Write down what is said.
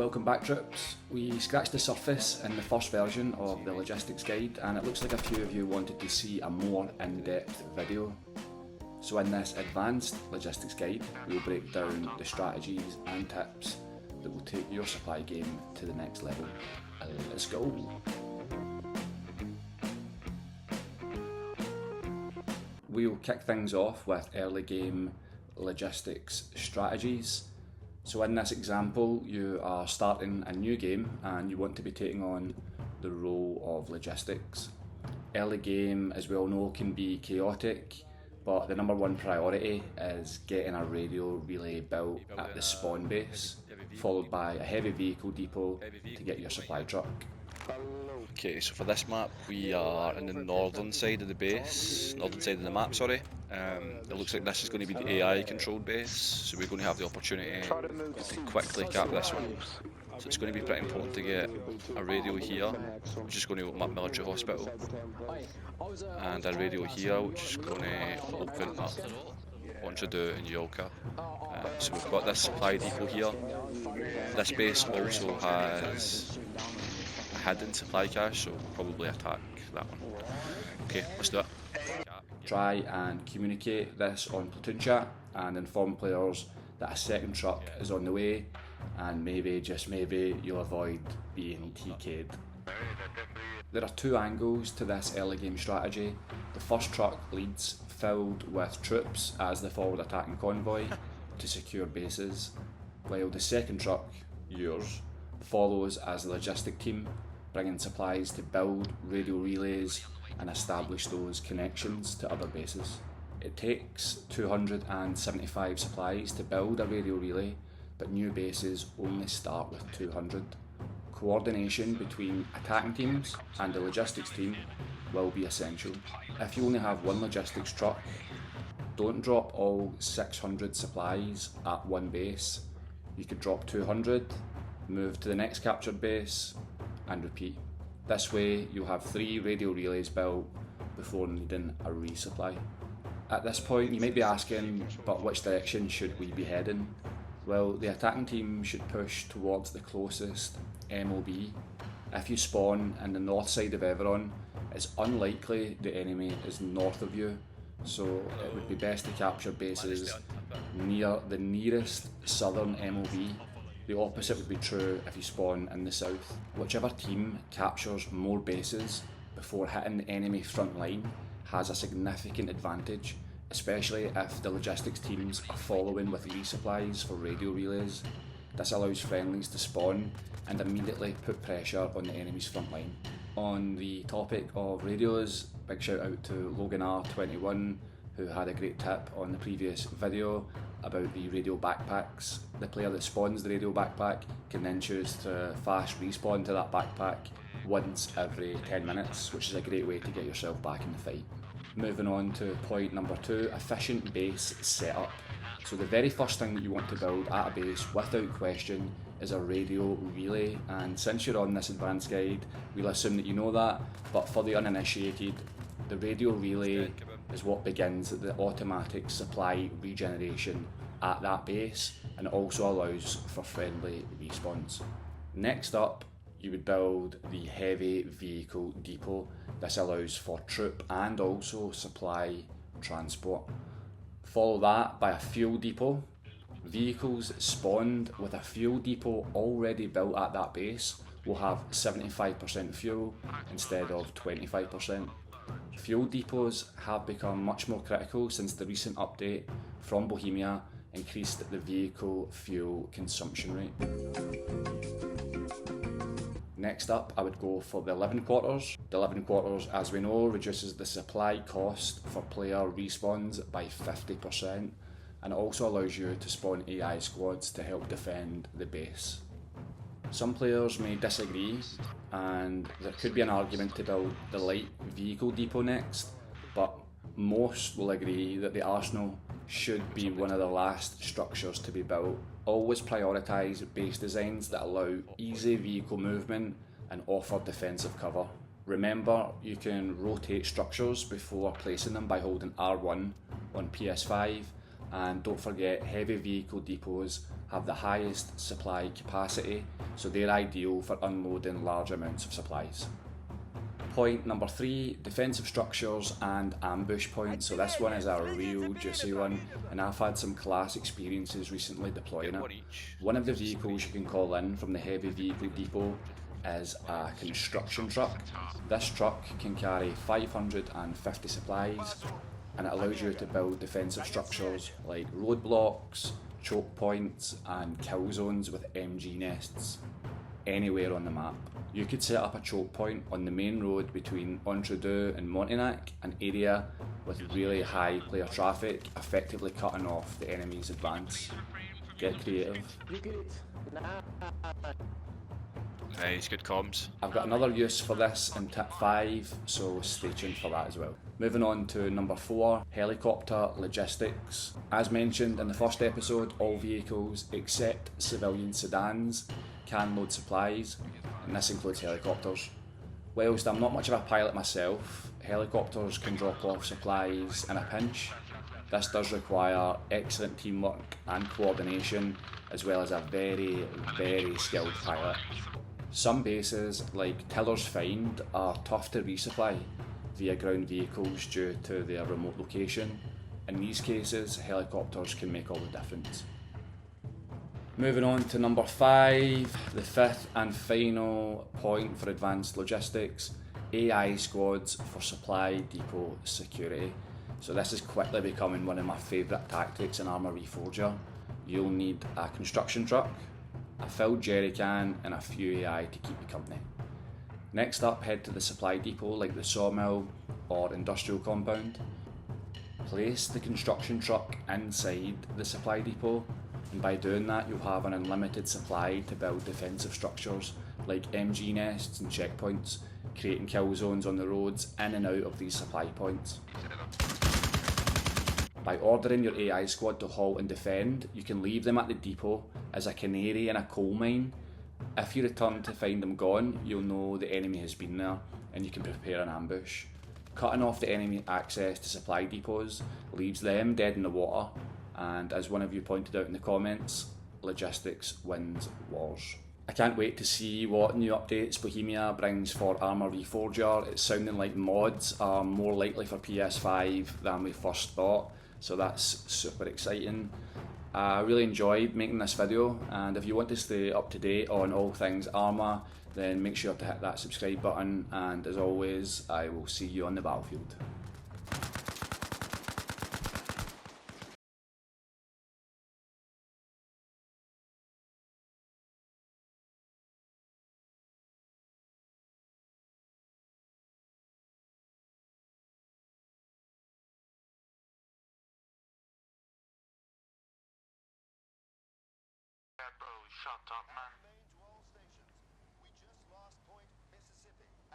Welcome back, troops. We scratched the surface in the first version of the logistics guide, and it looks like a few of you wanted to see a more in-depth video. So in this advanced logistics guide, we'll break down the strategies and tips that will take your supply game to the next level. Let's go! We'll kick things off with early game logistics strategies. So in this example, you are starting a new game and you want to be taking on the role of logistics. Early game, as we all know, can be chaotic, but the number one priority is getting a radio relay built at the spawn base, followed by a heavy vehicle depot to get your supply truck. Okay, so for this map we are in the northern side of the map, sorry. It looks like this is going to be the AI controlled base, so we're going to have the opportunity to quickly cap this one. So it's going to be pretty important to get a radio here, which is going to open up military hospital, and a radio here, which is going to open up Onchadu and Yolka. So we've got this supply depot here. This base also has hidden supply cache, so we'll probably attack that one. Okay, let's do it. Try and communicate this on platoon chat and inform players that a second truck is on the way, and maybe, just maybe, you'll avoid being TK'd. There are two angles to this early game strategy. The first truck leads, filled with troops as the forward attacking convoy to secure bases, while the second truck, yours, follows as the logistic team, bringing supplies to build radio relays and establish those connections to other bases. It takes 275 supplies to build a radio relay, but new bases only start with 200. Coordination between attacking teams and the logistics team will be essential. If you only have one logistics truck, don't drop all 600 supplies at one base. You could drop 200, move to the next captured base, and repeat. This way you'll have 3 radio relays built before needing a resupply. At this point you might be asking, but which direction should we be heading? Well, the attacking team should push towards the closest MOB. If you spawn in the north side of Everon, it's unlikely the enemy is north of you, so it would be best to capture bases near the nearest southern MOB. The opposite would be true if you spawn in the south. Whichever team captures more bases before hitting the enemy front line has a significant advantage, especially if the logistics teams are following with resupplies for radio relays. This allows friendlies to spawn and immediately put pressure on the enemy's front line. On the topic of radios, big shout out to Logan R21, who had a great tip on the previous video about the radio backpacks. The player that spawns the radio backpack can then choose to fast respawn to that backpack once every 10 minutes, which is a great way to get yourself back in the fight. Moving on to point number 2, efficient base setup. So the very first thing that you want to build at a base, without question, is a radio relay, and since you're on this advanced guide, we'll assume that you know that, but for the uninitiated, the radio relay is what begins the automatic supply regeneration at that base, and it also allows for friendly respawns. Next up, you would build the heavy vehicle depot. This allows for troop and also supply transport. Follow that by a fuel depot. Vehicles spawned with a fuel depot already built at that base will have 75% fuel instead of 25%. Fuel depots have become much more critical since the recent update from Bohemia increased the vehicle fuel consumption rate. Next up, I would go for the living quarters. The living quarters, as we know, reduces the supply cost for player respawns by 50%, and it also allows you to spawn AI squads to help defend the base. Some players may disagree, and there could be an argument to build the light vehicle depot next, but most will agree that the arsenal should be one of the last structures to be built. Always prioritise base designs that allow easy vehicle movement and offer defensive cover. Remember, you can rotate structures before placing them by holding R1 on PS5, and don't forget heavy vehicle depots have the highest supply capacity, so they're ideal for unloading large amounts of supplies. Point number 3, defensive structures and ambush points. So this one is a real juicy one, and I've had some class experiences recently deploying it. One of the vehicles you can call in from the heavy vehicle depot is a construction truck. This truck can carry 550 supplies, and it allows you to build defensive structures like roadblocks, choke points and kill zones with MG nests anywhere on the map. You could set up a choke point on the main road between Entradu and Montignac, an area with really high player traffic, effectively cutting off the enemy's advance. Get creative. Nice, good comms. I've got another use for this in tip 5, so stay tuned for that as well. Moving on to number 4, helicopter logistics. As mentioned in the first episode, all vehicles except civilian sedans can load supplies, and this includes helicopters. Whilst I'm not much of a pilot myself, helicopters can drop off supplies in a pinch. This does require excellent teamwork and coordination, as well as a very, very skilled pilot. Some bases, like Tiller's Find, are tough to resupply via ground vehicles due to their remote location. In these cases, helicopters can make all the difference. Moving on to number 5, the 5th and final point for advanced logistics, AI squads for supply depot security. So this is quickly becoming one of my favourite tactics in Arma Reforger. You'll need a construction truck, a filled jerry can and a few AI to keep you company. Next up, head to the supply depot like the sawmill or industrial compound. Place the construction truck inside the supply depot, and by doing that you'll have an unlimited supply to build defensive structures like MG nests and checkpoints, creating kill zones on the roads in and out of these supply points. By ordering your AI squad to halt and defend, you can leave them at the depot as a canary in a coal mine. If you return to find them gone, you'll know the enemy has been there and you can prepare an ambush. Cutting off the enemy access to supply depots leaves them dead in the water, and as one of you pointed out in the comments, logistics wins wars. I can't wait to see what new updates Bohemia brings for Arma Reforger. It's sounding like mods are more likely for PS5 than we first thought, so that's super exciting. I really enjoyed making this video, and if you want to stay up to date on all things Arma, then make sure to hit that subscribe button, and as always, I will see you on the battlefield. Bro, shut up, man.